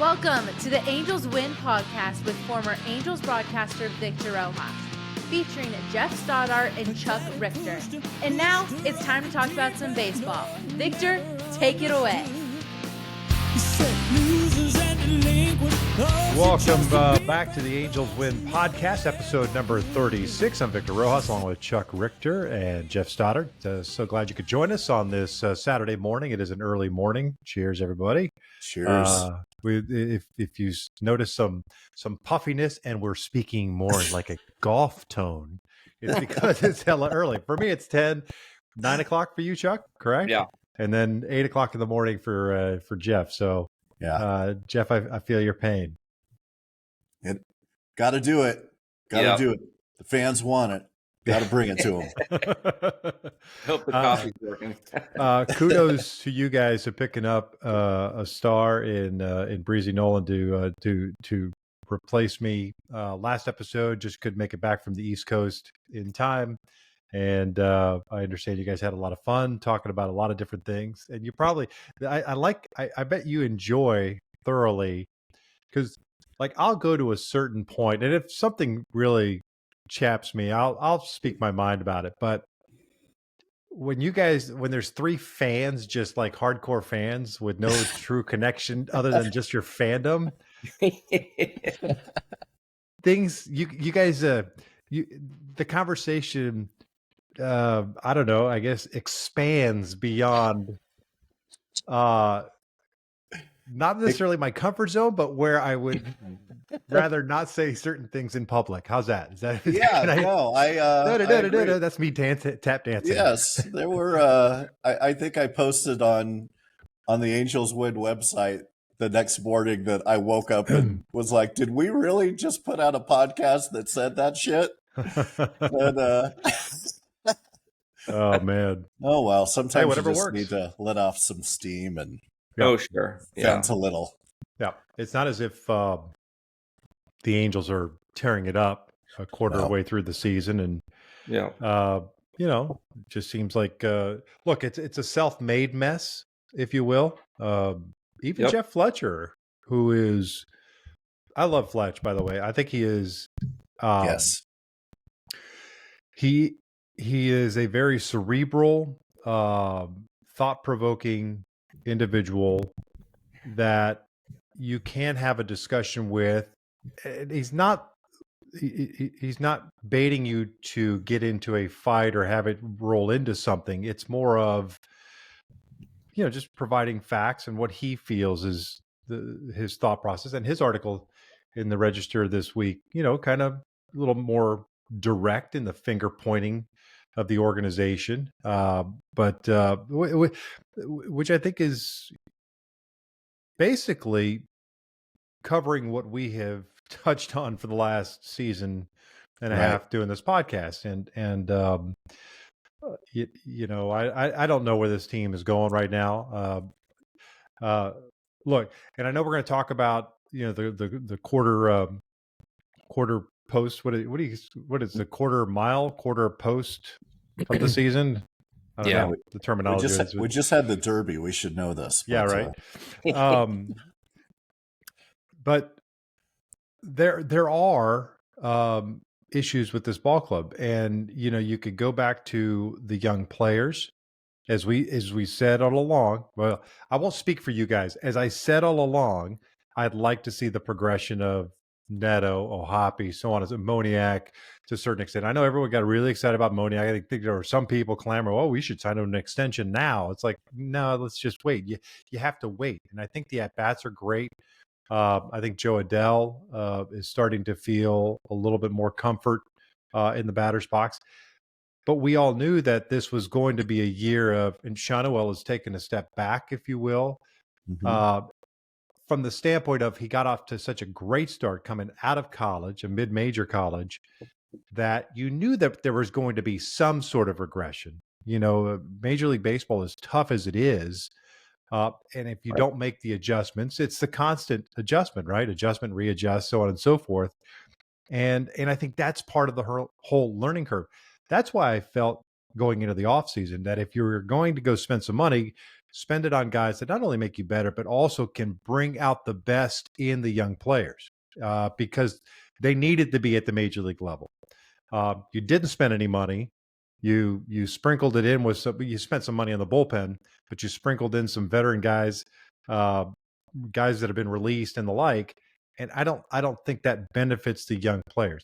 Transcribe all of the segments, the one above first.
Welcome to the Angels Win podcast with former Angels broadcaster Victor Rojas, featuring Geoff Stoddart and Chuck Richter. And now it's time to talk about some baseball. Victor, take it away. Welcome back to the Angels Win podcast, episode number 36. I'm Victor Rojas, along with Chuck Richter and Geoff Stoddart. So glad you could join us on this Saturday morning. It is an early morning. Cheers, everybody. Cheers. If you notice some puffiness and we're speaking more in like a golf tone, it's because it's hella early. For me, it's 9 o'clock for you, Chuck, correct? Yeah. And then 8 o'clock in the morning for Geoff. So, yeah, Geoff, I feel your pain. Got to do it. Got to do it. The fans want it. Got to bring it to them. Hope the coffee's working. Kudos to you guys for picking up a star in Breezy Nolan to replace me. Last episode just couldn't make it back from the East Coast in time, and I understand you guys had a lot of fun talking about a lot of different things. And you probably, I bet you enjoy thoroughly, because like I'll go to a certain point, and if something really chaps me, I'll speak my mind about it. But when there's three fans, just like hardcore fans with no true connection other than just your fandom, things you guys the conversation I don't know, I guess expands beyond not necessarily my comfort zone, but where I would rather not say certain things in public. How's that? Is that? That's me tap dancing. Yes, there were. I think I posted on the Angels Win website the next morning that I woke up and was like, "Did we really just put out a podcast that said that shit?" And, oh man. Oh well. Sometimes you just works. need to let off some steam and. Oh, sure. Vent a little. Yeah. It's not as if the Angels are tearing it up a quarter way through the season. And, it just seems like, look, it's a self-made mess, if you will. Even Jeff Fletcher, who is, I love Fletch, by the way. I think he is. Yes. He is a very cerebral, thought-provoking individual that you can have a discussion with. He's not baiting you to get into a fight or have it roll into something. It's more of, just providing facts and what he feels is his thought process. And his article in the Register this week, kind of a little more direct in the finger pointing of the organization, but which I think is basically covering what we have touched on for the last season and a half doing this podcast. And I don't know where this team is going right now. Look, and I know we're going to talk about, the quarter post. What is the quarter post of the season? I don't know the terminology. We just had the Derby. We should know this. Yeah, right. But there are issues with this ball club, and you could go back to the young players, as we said all along. Well, I won't speak for you guys. As I said all along, I'd like to see the progression of Neto, Ohapi, so on as Moniak to a certain extent. I know everyone got really excited about Moniak. I think there were some people clamor, "Oh, we should sign him an extension now." It's like, no, let's just wait. You have to wait. And I think the at-bats are great. I think Joe Adell is starting to feel a little bit more comfort in the batter's box. But we all knew that this was going to be a year of, and Shawnuel has taken a step back, if you will, from the standpoint of he got off to such a great start coming out of college, a mid-major college, that you knew that there was going to be some sort of regression. Major League Baseball, as tough as it is, and if you don't make the adjustments, it's the constant adjustment, right? Adjustment, readjust, so on and so forth. And I think that's part of the whole learning curve. That's why I felt going into the offseason that if you're going to go spend some money, spend it on guys that not only make you better, but also can bring out the best in the young players, because they needed to be at the major league level. You didn't spend any money. You sprinkled it in with you spent some money on the bullpen, but you sprinkled in some veteran guys, guys that have been released and the like. And I don't think that benefits the young players.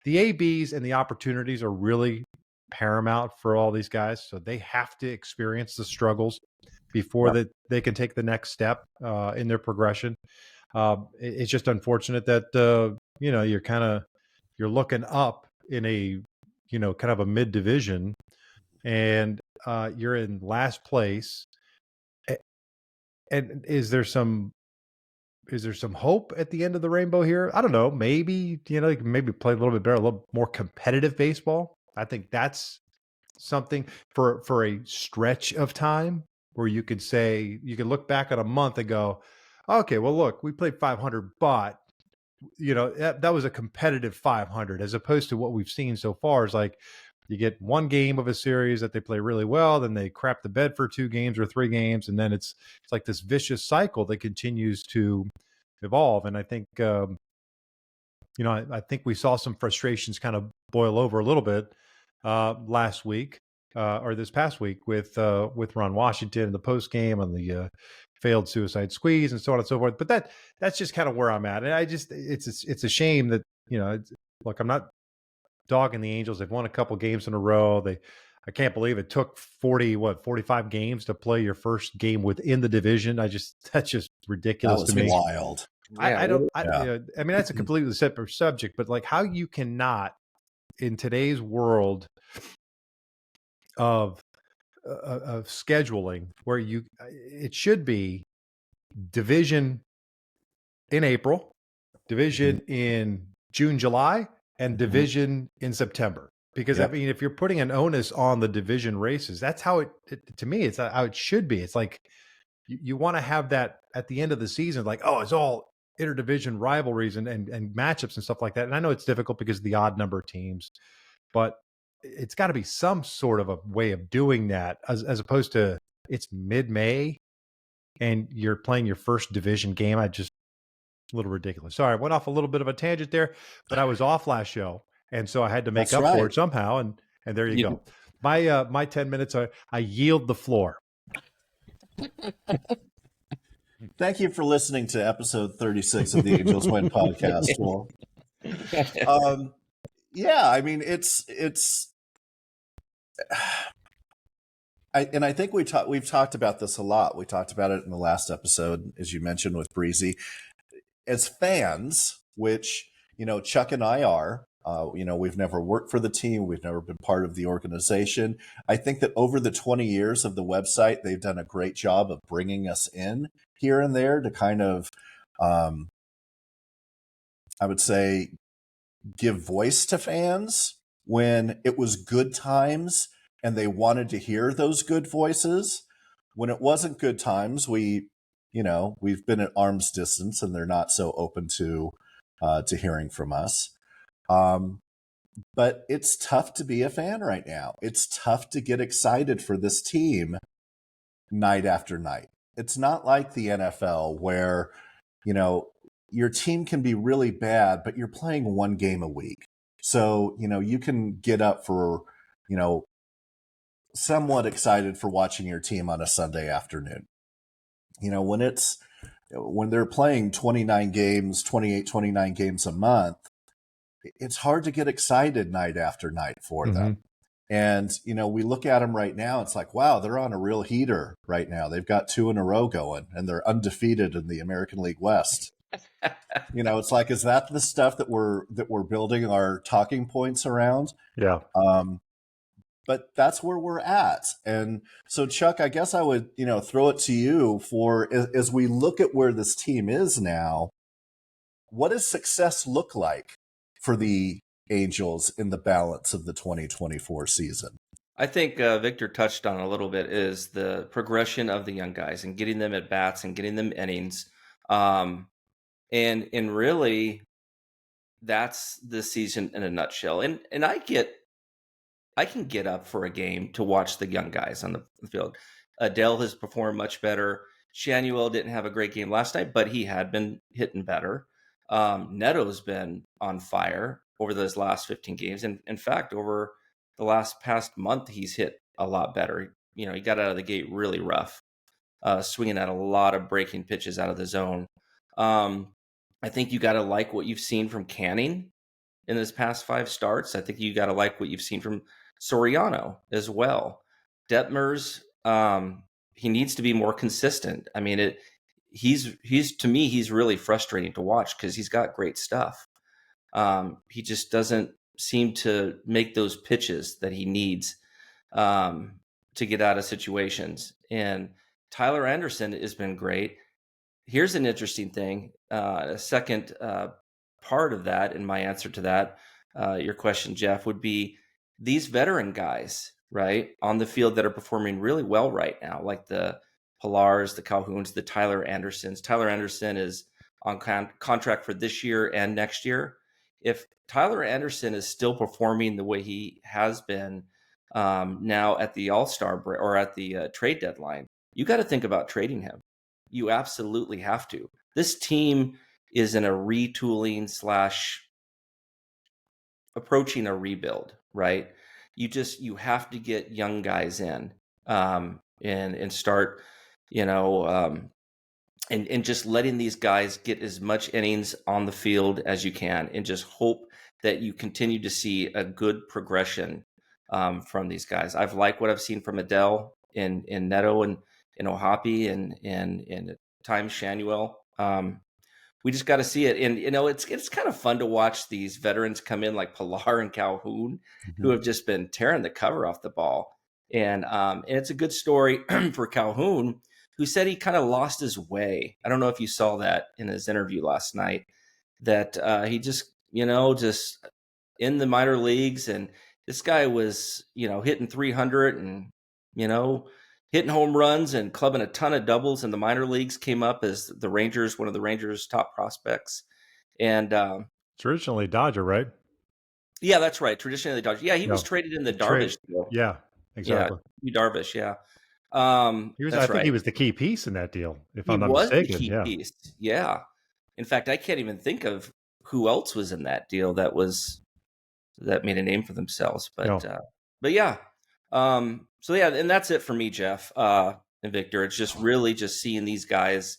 The ABs and the opportunities are really paramount for all these guys. So they have to experience the struggles before that they can take the next step in their progression. It's just unfortunate that you're looking up in a kind of a mid division, and you're in last place. And is there some hope at the end of the rainbow here? I don't know. Maybe, you can maybe play a little bit better, a little more competitive baseball. I think that's something for a stretch of time where you could look back at a month and go, okay, well, look, we played 500, but that was a competitive 500, as opposed to what we've seen so far is like you get one game of a series that they play really well, then they crap the bed for 2 games or 3 games, and then it's like this vicious cycle that continues to evolve. And I think I think we saw some frustrations kind of boil over a little bit last week or this past week with Ron Washington in the post game on the failed suicide squeeze and so on and so forth. But that's just kind of where I'm at. And it's a shame that, look, I'm not dogging the Angels. They've won a couple games in a row. I can't believe it took 45 games to play your first game within the division. That's just ridiculous to me. That was wild. I mean, that's a completely separate subject, but like how you cannot in today's world of scheduling where it should be division in April, division in June, July, and division in September. Because I mean, if you're putting an onus on the division races, that's how to me, it's how it should be. It's like you want to have that at the end of the season, like, oh, it's all interdivision rivalries and matchups and stuff like that. And I know it's difficult because of the odd number of teams, but it's got to be some sort of a way of doing that as opposed to it's mid-May and you're playing your first division game. A little ridiculous. Sorry, I went off a little bit of a tangent there, but I was off last show. And so I had to make up for it somehow. And there you go. My 10 minutes, I yield the floor. Thank you for listening to episode 36 of the Angels Win podcast. Well, I mean, I think we've talked about this a lot. We talked about it in the last episode, as you mentioned, with Breezy. As fans, which, Chuck and I are, we've never worked for the team. We've never been part of the organization. I think that over the 20 years of the website, they've done a great job of bringing us in here and there to kind of, I would say, give voice to fans when it was good times and they wanted to hear those good voices. When it wasn't good times, we've been at arm's distance and they're not so open to hearing from us. But it's tough to be a fan right now. It's tough to get excited for this team night after night. It's not like the NFL where, your team can be really bad, but you're playing 1 game a week. So, you can get up for, somewhat excited for watching your team on a Sunday afternoon. When they're playing 29 games a month, it's hard to get excited night after night for them. And, we look at them right now. It's like, wow, they're on a real heater right now. They've got 2 in a row going and they're undefeated in the American League West. It's like, is that the stuff that we're building our talking points around? Yeah. But that's where we're at. And so, Chuck, I guess I would, throw it to you for as we look at where this team is now, what does success look like for the Angels in the balance of the 2024 season? I think Victor touched on a little bit is the progression of the young guys and getting them at bats and getting them innings. And really, that's the season in a nutshell. And I can get up for a game to watch the young guys on the field. Adele has performed much better. Shanuel didn't have a great game last night, but he had been hitting better. Neto's been on fire over those last 15 games. And in fact, over the past month, he's hit a lot better. He got out of the gate really rough, swinging at a lot of breaking pitches out of the zone. I think you got to like what you've seen from Canning in his past 5 starts. I think you got to like what you've seen from Soriano as well. Detmers, he needs to be more consistent. I mean, he's to me, he's really frustrating to watch because he's got great stuff. He just doesn't seem to make those pitches that he needs to get out of situations. And Tyler Anderson has been great. Here's an interesting thing. A second part of that, in my answer to that, your question, Jeff, would be these veteran guys, right, on the field that are performing really well right now, like the Pilars, the Calhouns, the Tyler Andersons. Tyler Anderson is on contract for this year and next year. If Tyler Anderson is still performing the way he has been now at the All-Star or at the trade deadline, you got to think about trading him. You absolutely have to. This team is in a retooling / approaching a rebuild, right? You have to get young guys in and start, and just letting these guys get as much innings on the field as you can, and just hope that you continue to see a good progression from these guys. I've liked what I've seen from Adele in Neto and in Ohapi and at times Shanuel. We just got to see it. And, it's kind of fun to watch these veterans come in like Pilar and Calhoun, who have just been tearing the cover off the ball. And it's a good story for Calhoun, who said he kind of lost his way. I don't know if you saw that in his interview last night, that he just in the minor leagues. And this guy was, hitting 300 and, hitting home runs and clubbing a ton of doubles in the minor leagues, came up as one of the Rangers' top prospects. And It's originally Dodger, right? Yeah, that's right. Traditionally the Dodgers. Yeah, he was traded in the Darvish deal. Yeah, exactly. Yeah, Darvish, yeah. I think he was the key piece in that deal, if I'm not mistaken. He was the key piece. Yeah. In fact, I can't even think of who else was in that deal that made a name for themselves. But yeah. So yeah, and that's it for me, Jeff and Victor. It's just really just seeing these guys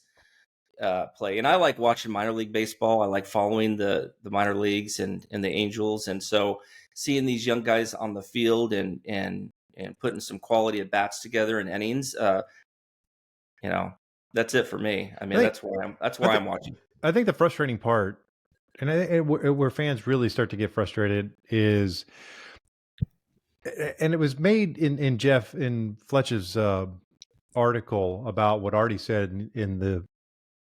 play. And I like watching minor league baseball. I like following the minor leagues and the Angels. And so seeing these young guys on the field and putting some quality at bats together in innings, that's it for me. I mean, that's why I'm watching. I think the frustrating part, and where fans really start to get frustrated is, and it was made in Fletch's article about what Artie said in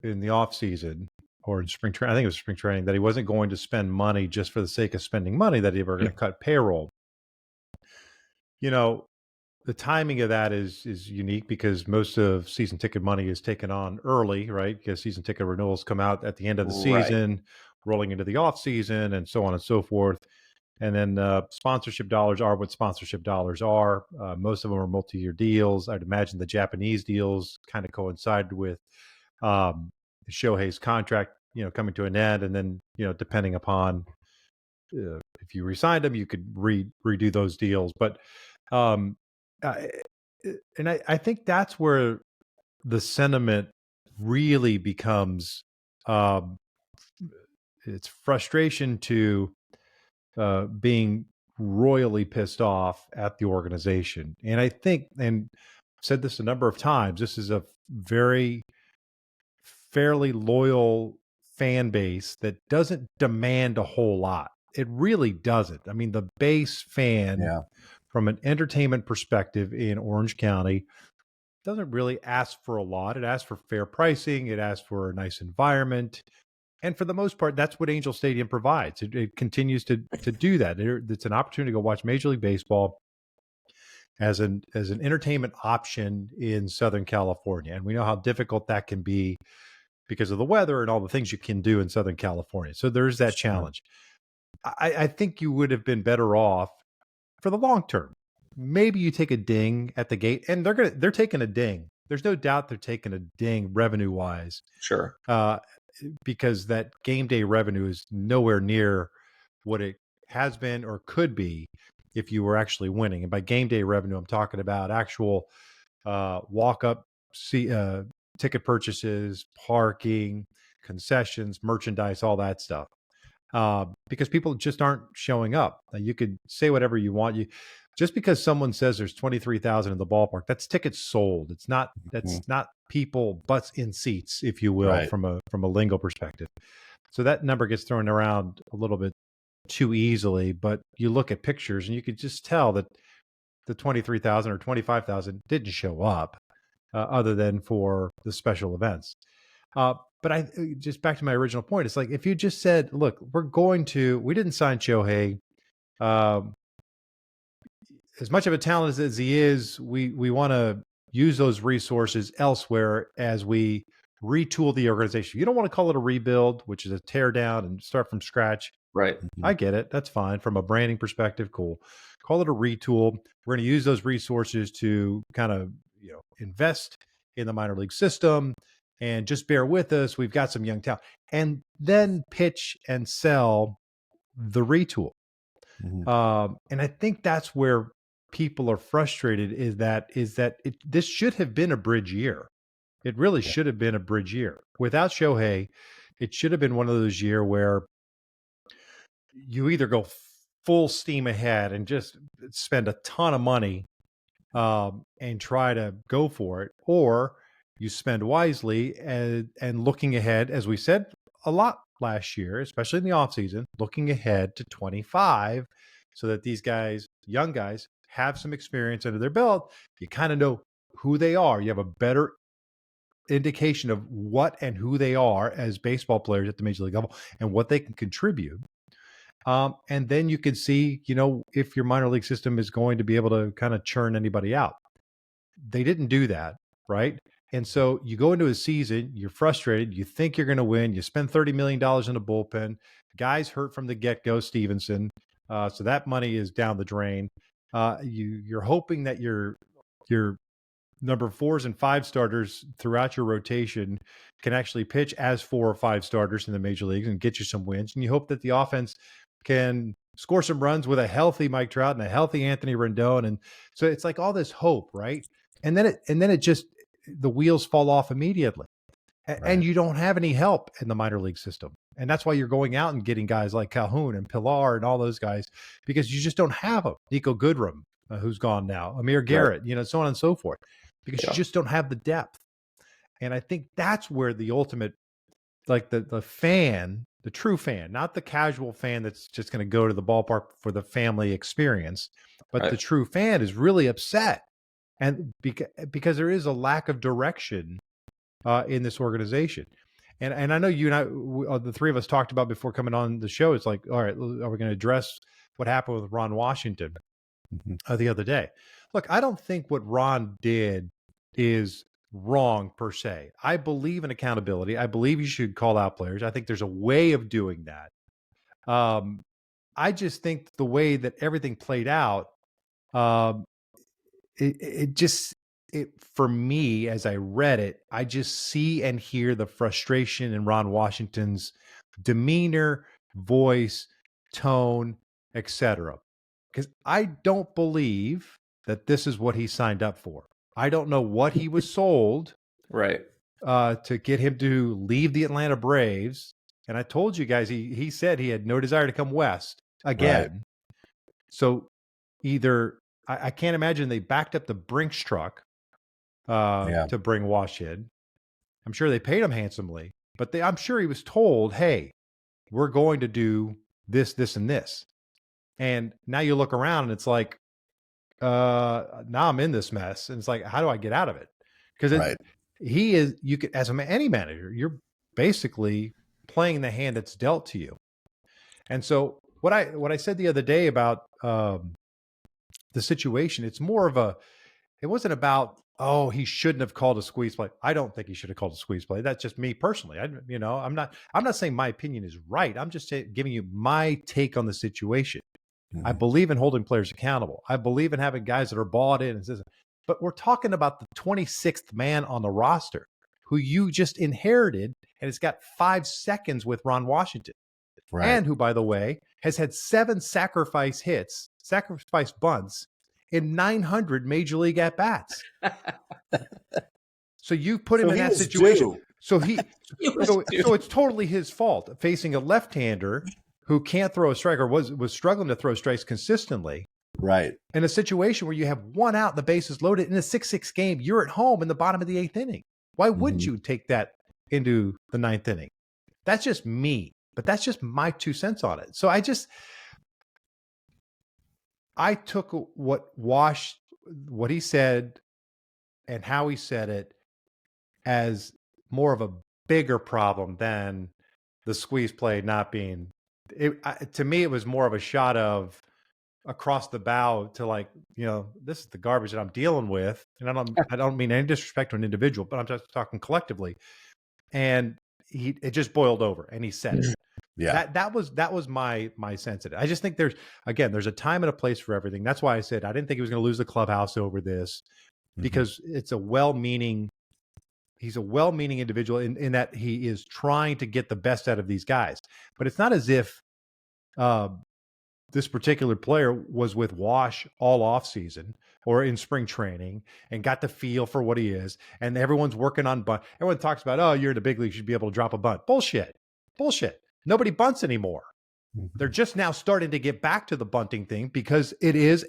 the off season or in spring training. I think it was spring training, that he wasn't going to spend money just for the sake of spending money, that he were going to cut payroll. The timing of that is unique because most of season ticket money is taken on early, right? Because season ticket renewals come out at the end of the season, rolling into the off season, and so on and so forth. And then sponsorship dollars are what sponsorship dollars are. Most of them are multi-year deals. I'd imagine the Japanese deals kind of coincided with Shohei's contract, coming to an end. And then, depending upon if you re-signed them, you could redo those deals. But I think that's where the sentiment really becomes it's frustration to being royally pissed off at the organization. And I think, and I've said this a number of times, this is a fairly loyal fan base that doesn't demand a whole lot. It really doesn't. I mean, the base fan, from an entertainment perspective in Orange County, doesn't really ask for a lot. It asks for fair pricing. It asks for a nice environment. And for the most part, that's what Angel Stadium provides. It continues to do that. It's an opportunity to go watch Major League Baseball as an entertainment option in Southern California. And we know how difficult that can be because of the weather and all the things you can do in Southern California. So there's that challenge. I think you would have been better off for the long term maybe you take a ding at the gate, and they're taking a ding. There's no doubt they're taking a ding revenue wise, Sure. because that game day revenue is nowhere near what it has been or could be if you were actually winning. And by game day revenue, I'm talking about actual walk up ticket purchases, parking, concessions, merchandise, all that stuff. Because people just aren't showing up. Now, you could say whatever you want. Just because someone says there's 23,000 in the ballpark, that's tickets sold. It's not. That's not people butts in seats, if you will, Right. from a lingo perspective. So that number gets thrown around a little bit too easily. But you look at pictures and you could just tell that the 23,000 or 25,000 didn't show up, other than for the special events. But I just back to my original point. It's like if you just said, "Look, we didn't sign Shohei. As much of a talent as he is, we want to use those resources elsewhere as we retool the organization. You don't want to call it a rebuild, which is a tear down and start from scratch. Right. I get it. That's fine from a branding perspective. Cool. Call it a retool. We're going to use those resources to kind of invest in the minor league system, and just bear with us. We've got some young talent, and then pitch and sell the retool. And I think that's where people are frustrated. This should have been a bridge year. It really should have been a bridge year. Without Shohei, it should have been one of those years where you either go full steam ahead and just spend a ton of money and try to go for it, or you spend wisely and looking ahead, as we said a lot last year, especially in the offseason, looking ahead to 25 so that these guys, young guys, have some experience under their belt. You kind of know who they are. You have a better indication of what and who they are as baseball players at the major league level and what they can contribute. And then you can see, if your minor league system is going to be able to kind of churn anybody out. They didn't do that, right? And so you go into a season, you're frustrated, you think you're going to win, you spend $30 million in a bullpen, guys hurt from the get-go, Stevenson, so that money is down the drain. You're hoping that your number 4s and 5 starters throughout your rotation can actually pitch as 4 or 5 starters in the major leagues and get you some wins. And you hope that the offense can score some runs with a healthy Mike Trout and a healthy Anthony Rendon. And so it's like all this hope, right? And then it just, the wheels fall off immediately. And you don't have any help in the minor league system. And that's why you're going out and getting guys like Calhoun and Pilar and all those guys, because you just don't have them. Nico Goodrum, who's gone now, Amir Garrett, so on and so forth, because you just don't have the depth. And I think that's where the ultimate, like the fan, the true fan, not the casual fan that's just going to go to the ballpark for the family experience, but the true fan is really upset. And because there is a lack of direction in this organization. And I know you and I, the three of us talked about before coming on the show. It's like, all right, are we going to address what happened with Ron Washington the other day? Look, I don't think what Ron did is wrong per se. I believe in accountability. I believe you should call out players. I think there's a way of doing that. I just think the way that everything played out, for me, as I read it, I just see and hear the frustration in Ron Washington's demeanor, voice, tone, etc. Because I don't believe that this is what he signed up for. I don't know what he was sold to get him to leave the Atlanta Braves. And I told you guys, he said he had no desire to come west again. Right. So either I can't imagine they backed up the Brinks truck to bring Wash in. I'm sure they paid him handsomely, but I'm sure he was told, hey, we're going to do this, this, and this. And now you look around and it's like, now I'm in this mess. And it's like, how do I get out of it? Because you could, as any manager, you're basically playing the hand that's dealt to you. And so what I said the other day about the situation, it's more of it wasn't about, oh, he shouldn't have called a squeeze play. I don't think he should have called a squeeze play. That's just me personally. I'm not saying my opinion is right. I'm just giving you my take on the situation. I believe in holding players accountable. I believe in having guys that are bought in. But we're talking about the 26th man on the roster who you just inherited and has got 5 seconds with Ron Washington. Right. And who, by the way, has had 7 sacrifice bunts in 900 major league at bats. So you put him in that situation. So so it's totally his fault facing a left-hander who can't throw a strike or was struggling to throw strikes consistently. Right. In a situation where you have 1 out, the bases loaded in a 6-6 game, you're at home in the bottom of the 8th inning. Why wouldn't you take that into the 9th inning? That's just me, but that's just my 2 cents on it. So I took what he said and how he said it as more of a bigger problem than the squeeze play not being. To me, it was more of a shot of across the bow to like, this is the garbage that I'm dealing with, and I don't mean any disrespect to an individual, but I'm just talking collectively. And it just boiled over, and he said it. Yeah, that was my sense of it. I just think there's a time and a place for everything. That's why I said I didn't think he was going to lose the clubhouse over this, because it's he's a well-meaning individual in that he is trying to get the best out of these guys. But it's not as if this particular player was with Wash all off season or in spring training and got the feel for what he is. And everyone's working on bunt. Everyone talks about, oh, you're in the big leagues, you should be able to drop a bunt. Bullshit. Nobody bunts anymore. They're just now starting to get back to the bunting thing because it is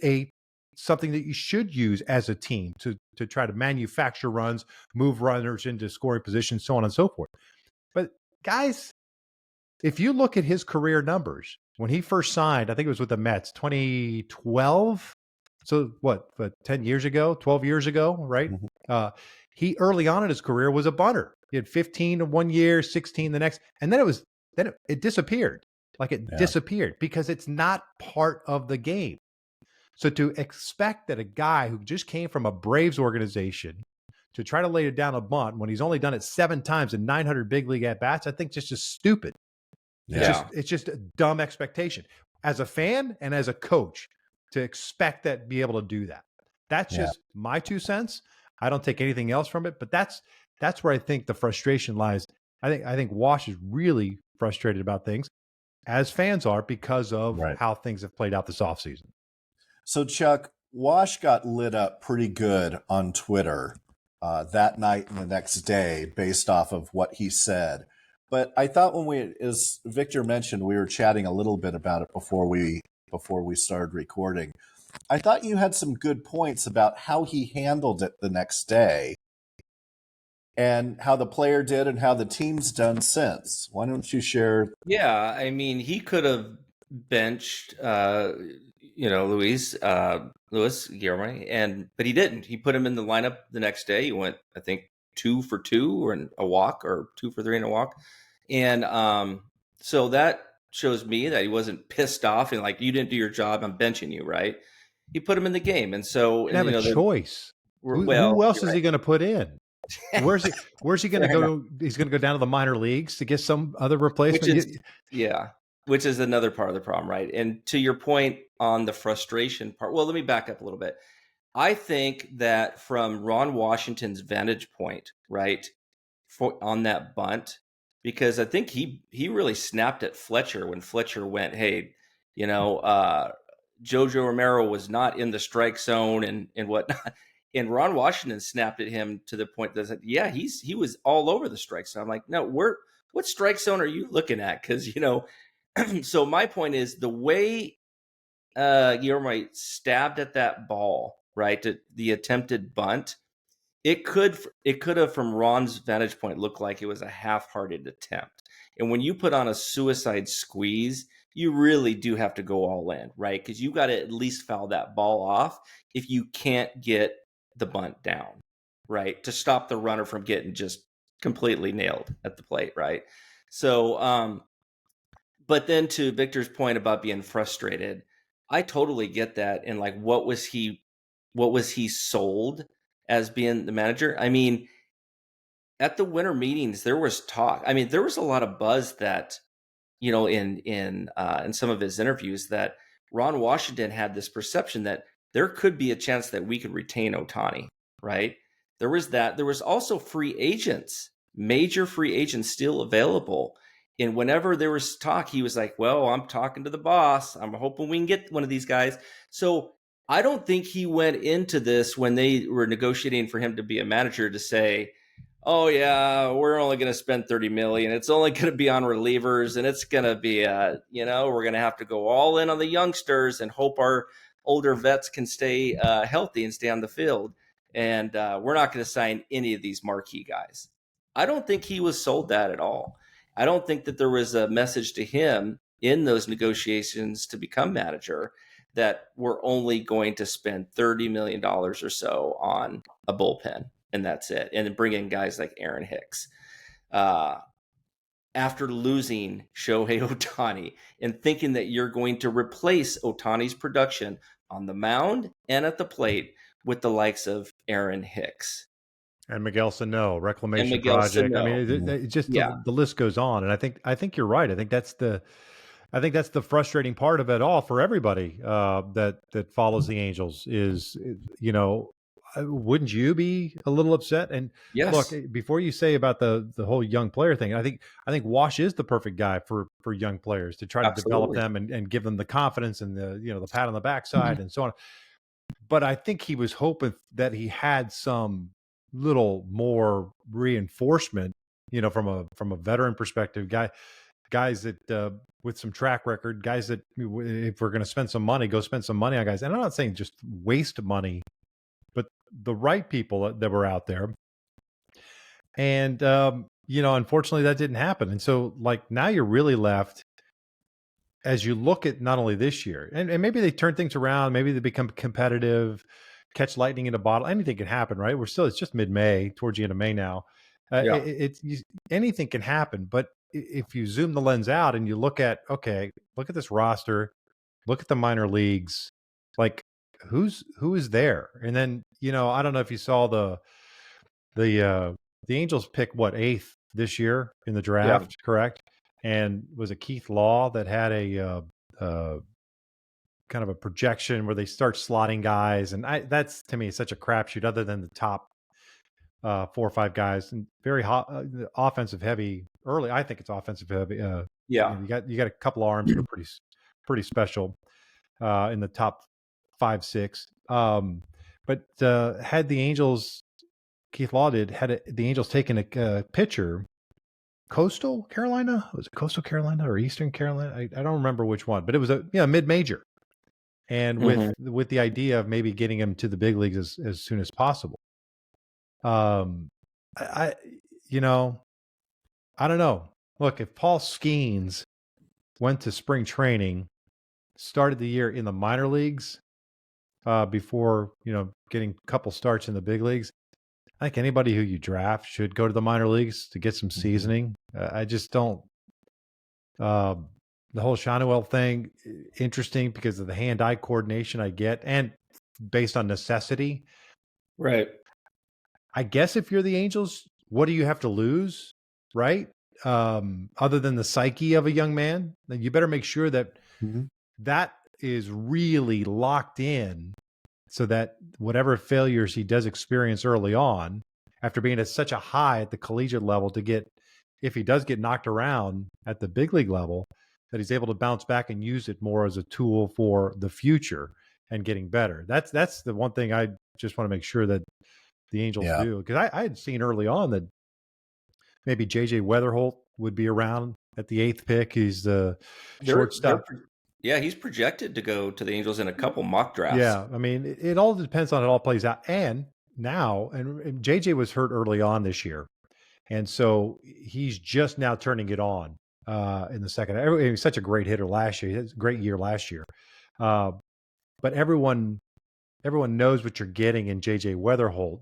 something that you should use as a team to try to manufacture runs, move runners into scoring positions, so on and so forth. But guys, if you look at his career numbers, when he first signed, I think it was with the Mets, 2012. So what, 10 years ago, 12 years ago, right? He early on in his career was a bunter. He had 15 one year, 16 the next, and then it disappeared. Disappeared because it's not part of the game. So to expect that a guy who just came from a Braves organization to try to lay it down a bunt when he's only done it 7 times in 900 big league at bats, I think just stupid. Yeah. It's just a dumb expectation as a fan and as a coach to expect that be able to do that. That's just my 2 cents. I don't take anything else from it, but that's where I think the frustration lies. I think Wash is really frustrated about things, as fans are, because of how things have played out this offseason. So, Chuck, Wash got lit up pretty good on Twitter that night and the next day based off of what he said. But I thought as Victor mentioned, we were chatting a little bit about it before we started recording. I thought you had some good points about how he handled it the next day and how the player did and how the team's done since. Why don't you share? Yeah, I mean, he could have benched Luis Guillorme, but he didn't. He put him in the lineup the next day. He went, I think, 2 for 2 or a walk, or 2 for 3 and a walk. And so that shows me that he wasn't pissed off and like, you didn't do your job, I'm benching you, right? He put him in the game. And so have a choice. Who else is he going to put in? Where's he going to go? He's going to go down to the minor leagues to get some other replacement. Which is another part of the problem, right? And to your point on the frustration part, well, let me back up a little bit. I think that from Ron Washington's vantage point, right, on that bunt, because I think he really snapped at Fletcher when Fletcher went, hey, Jojo Romero was not in the strike zone and whatnot. And Ron Washington snapped at him to the point that, he was all over the strike zone. I'm like, no, what strike zone are you looking at? Because, so my point is the way Guillorme stabbed at that ball, right, the attempted bunt, it could have, from Ron's vantage point, looked like it was a half-hearted attempt. And when you put on a suicide squeeze, you really do have to go all in, right? Because you got to at least foul that ball off if you can't get the bunt down, right, to stop the runner from getting just completely nailed at the plate, right? So, but then to Victor's point about being frustrated, I totally get that. And like, what was he sold as being the manager? I mean, at the winter meetings, there was talk. I mean, there was a lot of buzz that, in some of his interviews that Ron Washington had this perception that there could be a chance that we could retain Ohtani, right? There was that. There was also free agents, major free agents still available. And whenever there was talk, he was like, well, I'm talking to the boss. I'm hoping we can get one of these guys. So I don't think he went into this when they were negotiating for him to be a manager to say, oh yeah, we're only going to spend 30 million. It's only going to be on relievers, and it's going to be, we're going to have to go all in on the youngsters and hope our older vets can stay healthy and stay on the field. And we're not going to sign any of these marquee guys. I don't think he was sold that at all. I don't think that there was a message to him in those negotiations to become manager that we're only going to spend $30 million or so on a bullpen, and that's it. And then bring in guys like Aaron Hicks. After losing Shohei Ohtani and thinking that you're going to replace Ohtani's production on the mound and at the plate with the likes of Aaron Hicks. And Miguel Sano, reclamation project. Sano. I mean, it just Yeah. the list goes on, and I think you're right. I think that's the frustrating part of it all for everybody that follows the Angels is, wouldn't you be a little upset? And Yes. look, before you say about the whole young player thing, I think Wash is the perfect guy for young players to try to develop them and give them the confidence and the pat on the backside and so on. But I think he was hoping that he had some little more reinforcement, from a veteran perspective, guys that with some track record, guys that if we're going to spend some money, go spend some money on guys. And I'm not saying just waste money, but the right people that were out there. And, unfortunately that didn't happen. And so like now you're really left as you look at not only this year and maybe they turn things around, maybe they become competitive, catch lightning in a bottle. Anything can happen, right? It's just mid-May, towards the end of May now. Anything can happen. But if you zoom the lens out and you look at this roster, look at the minor leagues, like who is there? And then, I don't know if you saw the Angels pick 8th this year in the draft, correct? And was it Keith Law that had a kind of a projection where they start slotting guys? And that's to me such a crapshoot. Other than the top 4 or 5 guys, and very hot, offensive heavy early. I think it's offensive heavy. You got a couple arms that are pretty special in the top 5, 6. But had the Angels, Keith Law had the Angels taken a pitcher. Coastal Carolina? Was it Coastal Carolina or Eastern Carolina? I don't remember which one, but it was a mid-major, and with the idea of maybe getting him to the big leagues as soon as possible. I don't know. Look, if Paul Skeens went to spring training, started the year in the minor leagues before getting a couple starts in the big leagues, I think anybody who you draft should go to the minor leagues to get some seasoning. I just don't. The whole Shonwell thing, interesting because of the hand-eye coordination I get, and based on necessity. Right. I guess if you're the Angels, what do you have to lose, right? Other than the psyche of a young man, then you better make sure that that is really locked in, so that whatever failures he does experience early on, after being at such a high at the collegiate level, if he does get knocked around at the big league level, that he's able to bounce back and use it more as a tool for the future and getting better. That's the one thing I just want to make sure that the Angels do. Because I had seen early on that maybe J.J. Weatherholt would be around at the 8th pick. He's the shortstop. Yeah, he's projected to go to the Angels in a couple mock drafts. Yeah, I mean, it all depends on how it all plays out. And now, and JJ was hurt early on this year, and so he's just now turning it on in the second. He was such a great hitter last year. He had a great year last year. But everyone knows what you're getting in JJ Weatherholt.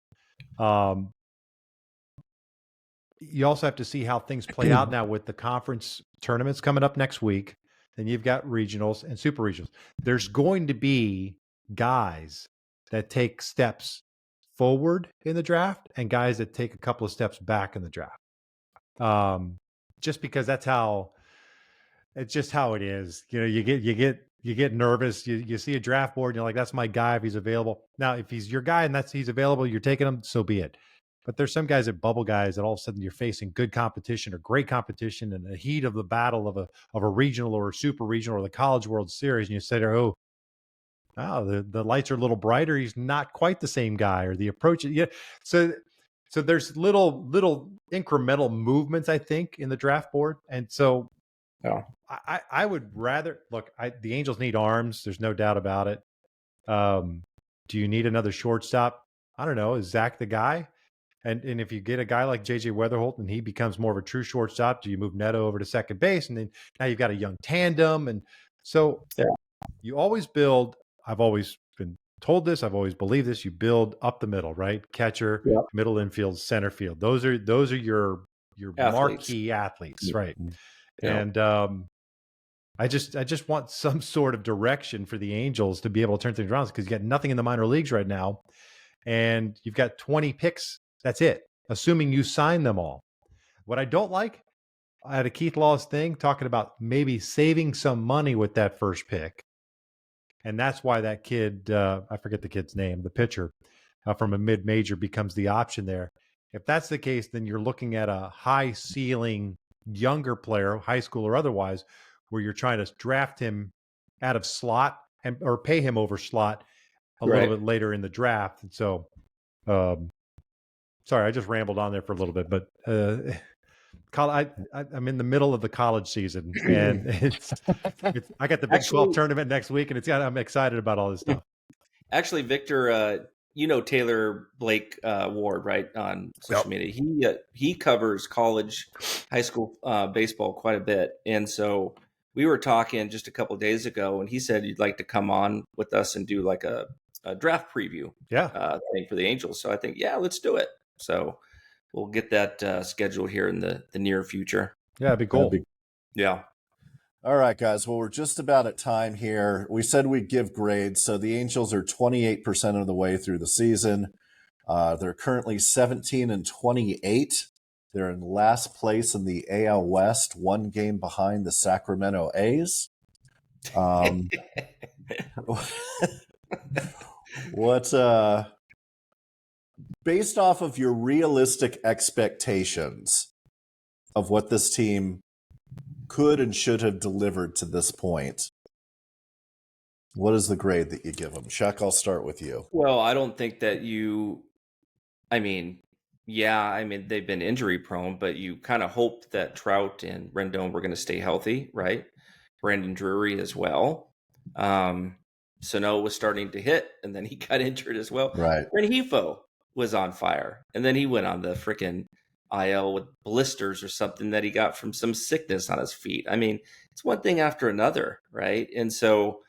You also have to see how things play out now with the conference tournaments coming up next week. Then you've got regionals and super regionals. There's going to be guys that take steps forward in the draft and guys that take a couple of steps back in the draft. Just because it's just how it is. You get you get nervous. You see a draft board and you're like, that's my guy if he's available. Now, if he's your guy and he's available, you're taking him, so be it. But there's some guys that bubble guys that all of a sudden you're facing good competition or great competition in the heat of the battle of a regional or a super regional or the College World Series, and you say, oh, the lights are a little brighter. He's not quite the same guy, or the approach. Yeah. So there's little incremental movements, I think, in the draft board. And so I would rather look, the Angels need arms. There's no doubt about it. Do you need another shortstop? I don't know. Is Zach the guy? And if you get a guy like JJ Weatherholt and he becomes more of a true shortstop, do you move Neto over to second base? And then now you've got a young tandem. And so you always build. I've always been told this. I've always believed this. You build up the middle, right? Catcher, middle infield, center field. Those are your marquee athletes, right? Yeah. And I just want some sort of direction for the Angels to be able to turn things around, because you got nothing in the minor leagues right now, and you've got 20 picks. That's it, assuming you sign them all. What I don't like, I had a Keith Laws thing talking about maybe saving some money with that first pick. And that's why that kid, I forget the kid's name, the pitcher from a mid-major, becomes the option there. If that's the case, then you're looking at a high ceiling younger player, high school or otherwise, where you're trying to draft him out of slot or pay him over slot a little bit later in the draft. And so, sorry, I just rambled on there for a little bit, but I'm in the middle of the college season, and I got the Big 12 tournament next week, and I'm excited about all this stuff. Actually, Victor, Taylor Blake Ward, right, on social media. He covers college, high school baseball quite a bit, and so we were talking just a couple of days ago, and he said he'd like to come on with us and do like a draft preview thing for the Angels. So I think, let's do it. So we'll get that scheduled here in the near future. Yeah, it'd be cool. Yeah. All right, guys. Well, we're just about at time here. We said we'd give grades. So the Angels are 28% of the way through the season. They're currently 17-28. They're in last place in the AL West, one game behind the Sacramento A's. Based off of your realistic expectations of what this team could and should have delivered to this point, what is the grade that you give them? Chuck, I'll start with you. Well, I don't think that they've been injury prone, but you kind of hoped that Trout and Rendon were going to stay healthy, right? Brandon Drury as well. Sano was starting to hit, and then he got injured as well. Right. Rengifo was on fire, and then he went on the freaking IL with blisters or something that he got from some sickness on his feet. I mean, it's one thing after another, right? And so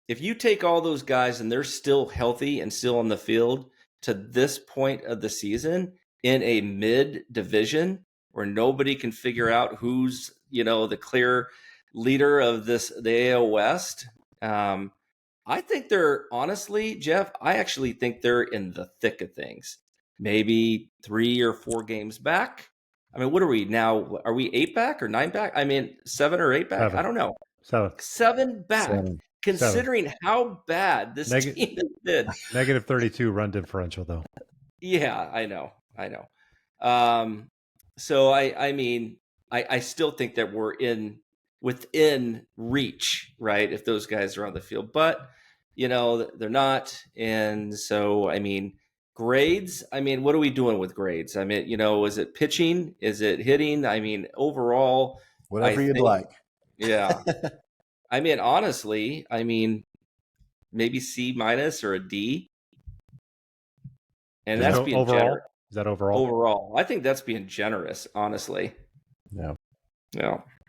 if you take all those guys and they're still healthy and still on the field to this point of the season in a mid division where nobody can figure out who's, the clear leader of the AL West, I think they're, honestly, Jeff, I actually think they're in the thick of things. Maybe 3 or 4 games back. I mean, what are we now? Are we 8 back or 9 back? I mean, 7 or 8 back? 7. I don't know. 7 back. 7. Considering how bad this team has been. Negative 32 run differential, though. Yeah, I know. So I still think that we're within reach, right? If those guys are on the field, but they're not. And so, grades, what are we doing with grades? Is it pitching? Is it hitting? Overall, whatever you'd like. Yeah. Honestly, maybe C- or a D. And that's being overall. Generous. Is that overall? Overall, I think that's being generous, honestly. Yeah.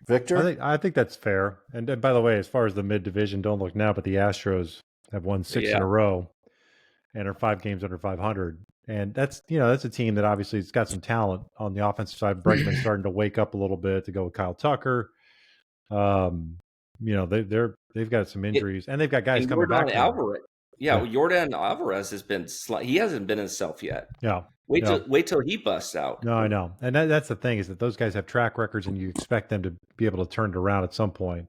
Victor? I think that's fair. And by the way, as far as the mid division, don't look now, but the Astros have won 6 in a row and are 5 games under 500. And that's a team that obviously it's got some talent on the offensive side. Bregman's starting to wake up a little bit to go with Kyle Tucker. They've got some injuries, and they've got guys coming back. Alvarez. Yordan Alvarez has been he hasn't been himself yet. Yeah. Wait till he busts out. No, I know. And that's the thing, is that those guys have track records, and you expect them to be able to turn it around at some point.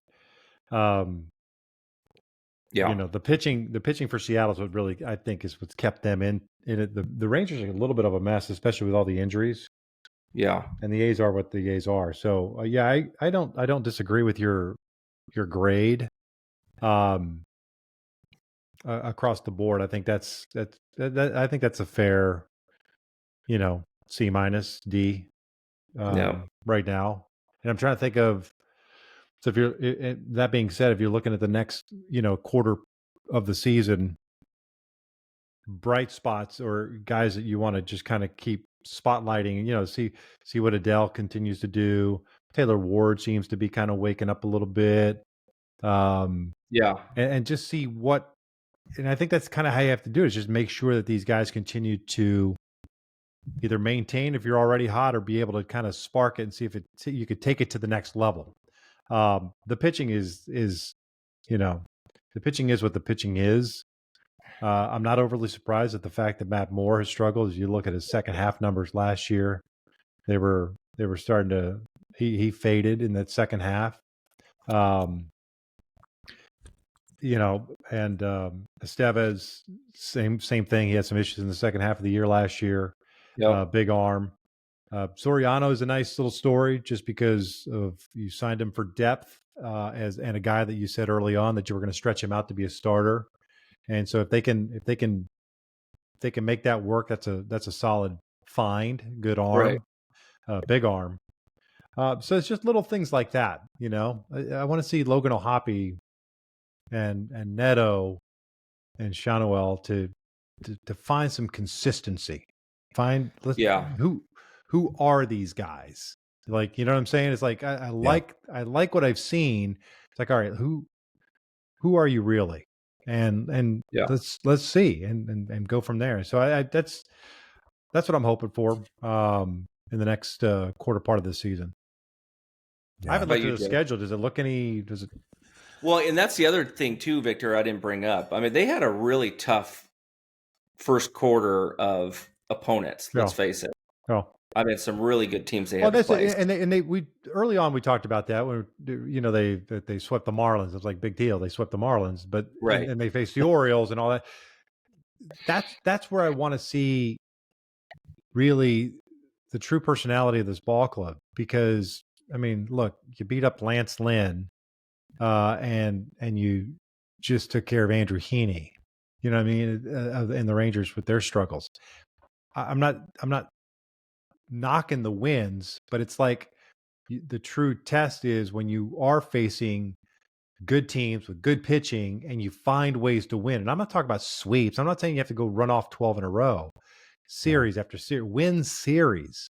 Yeah. the pitching for Seattle is what really, I think, is what's kept them in it. The Rangers are a little bit of a mess, especially with all the injuries, Yeah. and the A's are what the A's are. So yeah, I don't disagree with your grade across the board. I think that's I think that's a fair, C minus D Yeah. right now. And I'm trying to think of, so if you're, that being said, if you're looking at the next, quarter of the season, bright spots or guys that you want to just kind of keep spotlighting, see what Adele continues to do. Taylor Ward seems to be kind of waking up a little bit. Yeah. And just see what, and I think that's kind of how you have to do it, is just make sure that these guys continue to either maintain if you're already hot, or be able to kind of spark it and see if you could take it to the next level. The pitching is the pitching is what the pitching is. I'm not overly surprised at the fact that Matt Moore has struggled. As you look at his second half numbers last year, they were starting to, he faded in that second half. And Estevez, same thing. He had some issues in the second half of the year last year. Yep. Big arm. Soriano is a nice little story, just because of, you signed him for depth, and a guy that you said early on that you were going to stretch him out to be a starter. And so if they can make that work, that's a solid find. Good arm, Right. big arm. So it's just little things like that. I want to see Logan O'Hoppe and Neto and Shanuel to find some consistency. Yeah. Who are these guys? Like, you know what I'm saying? It's like, I like what I've seen. It's like, all right, who are you really? And Yeah. let's see and go from there. So I that's what I'm hoping for in the next quarter part of this season. Yeah. I haven't How looked about at you, the Jeff? schedule. Does it? Well, and that's the other thing too, Victor, I didn't bring up. I mean, they had a really tough first quarter of opponents, let's Oh, face it. oh. I mean, some really good teams they Well, had to that's play. it. And we early on we talked about that when they swept the Marlins. It was like, big deal. They swept the Marlins, but Right. and they faced the Orioles and all that. That's where I want to see really the true personality of this ball club, because I mean, look, you beat up Lance Lynn, and you just took care of Andrew Heaney. You know what I mean? And the Rangers with their struggles. I'm not knocking the wins, but it's like, the true test is when you are facing good teams with good pitching and you find ways to win. And I'm not talking about sweeps. I'm not saying you have to go run off 12 in a row. Series after series, win series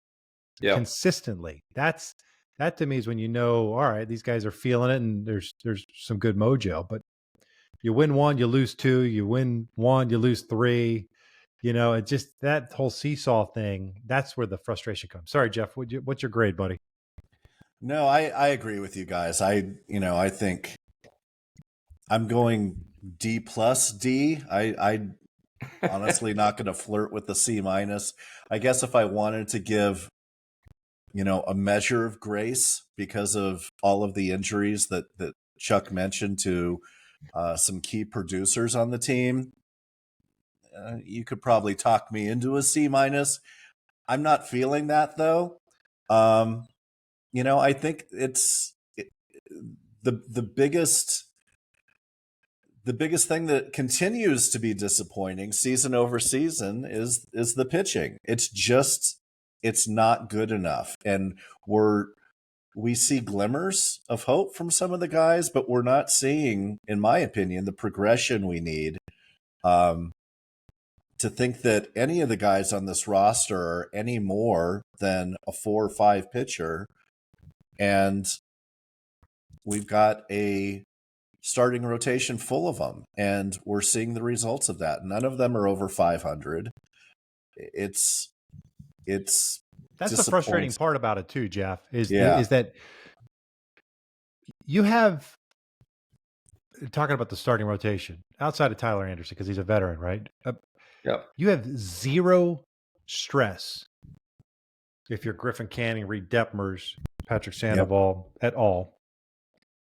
consistently. That to me is when all right, these guys are feeling it and there's some good mojo. But you win one, you lose two, you win one, you lose three. It just, that whole seesaw thing, that's where the frustration comes. Sorry, Jeff, what's your grade, buddy? No, I agree with you guys. I think I'm going D plus D. I honestly not going to flirt with the C minus. I guess if I wanted to give, a measure of grace because of all of the injuries that Chuck mentioned to some key producers on the team, you could probably talk me into a C minus. I'm not feeling that though. I think the biggest thing that continues to be disappointing season over season is the pitching. It's not good enough, and we see glimmers of hope from some of the guys, but we're not seeing, in my opinion, the progression we need. To think that any of the guys on this roster are any more than a 4 or 5 pitcher, and we've got a starting rotation full of them, and we're seeing the results of that. None of them are over 500. It's That's the frustrating part about it too, Jeff, is that you have, talking about the starting rotation outside of Tyler Anderson, because he's a veteran, right? You have zero stress if you're Griffin Canning, Reed Detmers, Patrick Sandoval et al.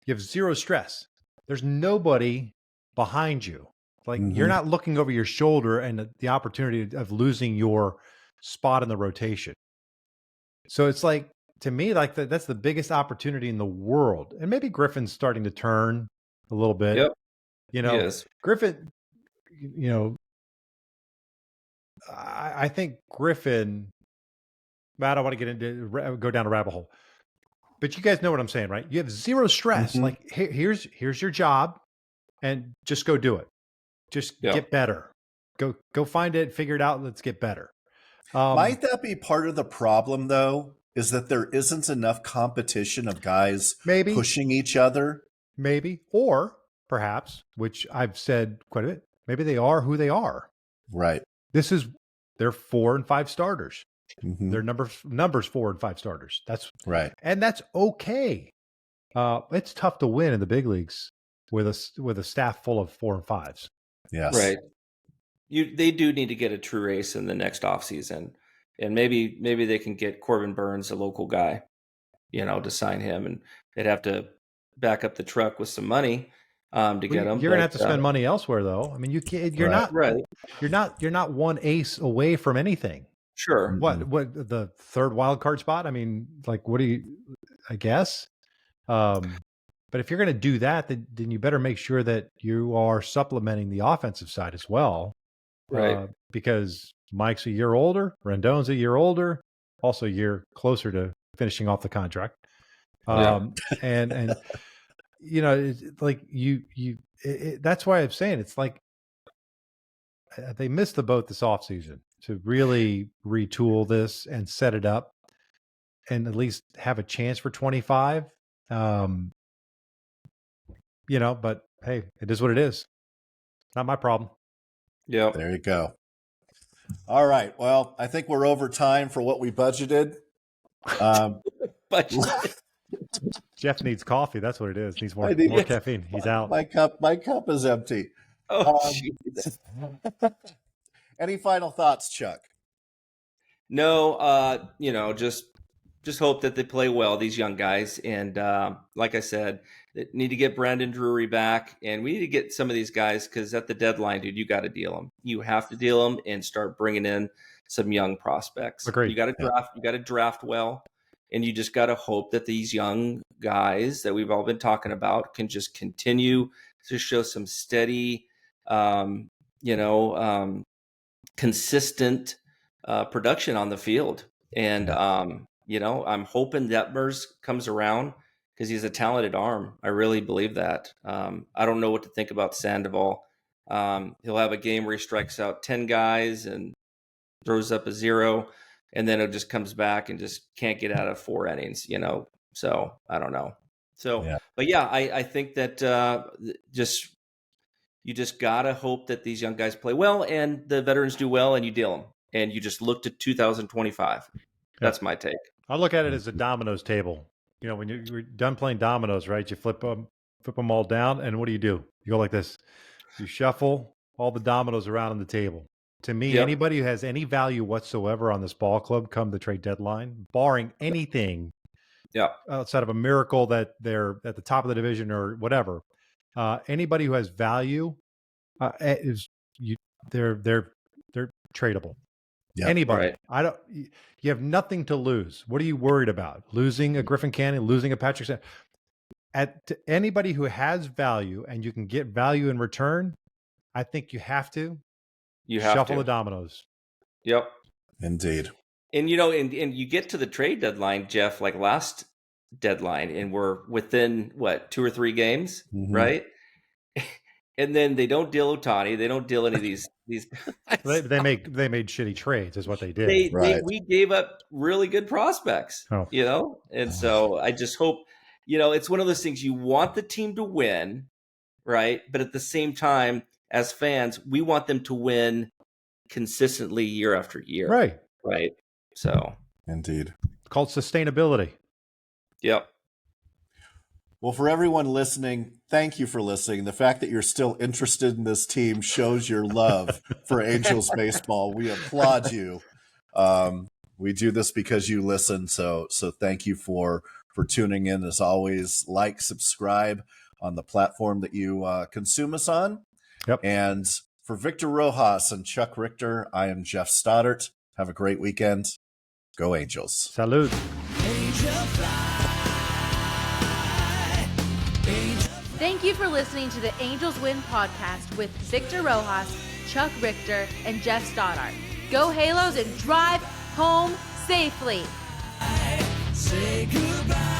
You have zero stress. There's nobody behind you. Like you're Mhm. not looking over your shoulder and the opportunity of losing your spot in the rotation. So it's like, to me, like that's the biggest opportunity in the world. And maybe Griffin's starting to turn a little bit. Yep. You He know, is. Griffin, you know, I think Griffin, I don't want to get into go down a rabbit hole, but you guys know what I'm saying, right? You have zero stress. Mhm. Like here's your job, and just go do it. Just Yep. get better. Go find it, figure it out. Let's get better. Might that be part of the problem, though? Is that there isn't enough competition of guys Maybe. pushing each other? Maybe, or perhaps, which I've said quite a bit, maybe they are who they are. Right. They're 4 and 5 starters. Mhm. They're numbers 4 and 5 starters. That's okay. It's tough to win in the big leagues with a staff full of 4 and 5s. Yes. Right. They do need to get a true ace in the next offseason. And maybe they can get Corbin Burns, a local guy, to sign him, and they'd have to back up the truck with some money to get him. You're gonna have to spend money elsewhere, though. I mean, you can't. You're Right. not Right. You're not one ace away from anything. Sure. What the third wild card spot? I mean, like, what do you? I guess. But if you're going to do that, then you better make sure that you are supplementing the offensive side as well. Right. Because Mike's a year older, Rendon's a year older, also a year closer to finishing off the contract. And it's like that's why I'm saying it's like they missed the boat this offseason to really retool this and set it up and at least have a chance for 25. But hey, it is what it is. Not my problem. Yeah. There you go. All right. Well, I think we're over time for what we budgeted. But Jeff needs coffee. That's what it is. Needs more caffeine. He's out. My cup is empty. Jesus. Any final thoughts, Chuck? No, just hope that they play well, these young guys. And like I said, they need to get Brandon Drury back, and we need to get some of these guys, because at the deadline, dude, you got to deal them. You have to deal them and start bringing in some young prospects. Agreed. You got to draft. You got to draft well, and you just got to hope that these young guys that we've all been talking about can just continue to show some steady, consistent production on the field. And I'm hoping Detmers comes around, because he's a talented arm. I really believe that. I don't know what to think about Sandoval. He'll have a game where he strikes out 10 guys and throws up a 0, and then it just comes back and just can't get out of 4 innings, So I don't know. But I think that you just gotta hope that these young guys play well and the veterans do well, and you deal them, and you just look to 2025. That's my take. I look at it as a dominoes table. When you're done playing dominoes, right? You flip them all down, and what do? You go like this. You shuffle all the dominoes around on the table. To me, anybody who has any value whatsoever on this ball club come the trade deadline, barring anything outside of a miracle that they're at the top of the division or whatever, anybody who has value they're tradable. Yep. Anybody. Right. You have nothing to lose. What are you worried about? Losing a Griffin Canning, losing a Patrick Sandoval? To anybody who has value and you can get value in return, I think you have to shuffle the dominoes. Yep. Indeed. And and you get to the trade deadline, Jeff, like last deadline, and we're within 2 or 3 games, right? And then they don't deal Ohtani. They don't deal any of these guys. they made shitty trades, is what they did. We gave up really good prospects, and so I just hope, it's one of those things, you want the team to win, right? But at the same time, as fans, we want them to win consistently year after year, right? So, indeed, it's called sustainability. Yep. Well, for everyone listening, thank you for listening. The fact that you're still interested in this team shows your love for Angels baseball. We applaud you. We do this because you listen. So thank you for tuning in. As always, like, subscribe on the platform that you consume us on. Yep. And for Victor Rojas and Chuck Richter, I am Geoff Stoddart. Have a great weekend. Go Angels. Salud. Thank you for listening to the Angels Win podcast with Victor Rojas, Chuck Richter, and Geoff Stoddart. Go Halos and drive home safely. Say goodbye.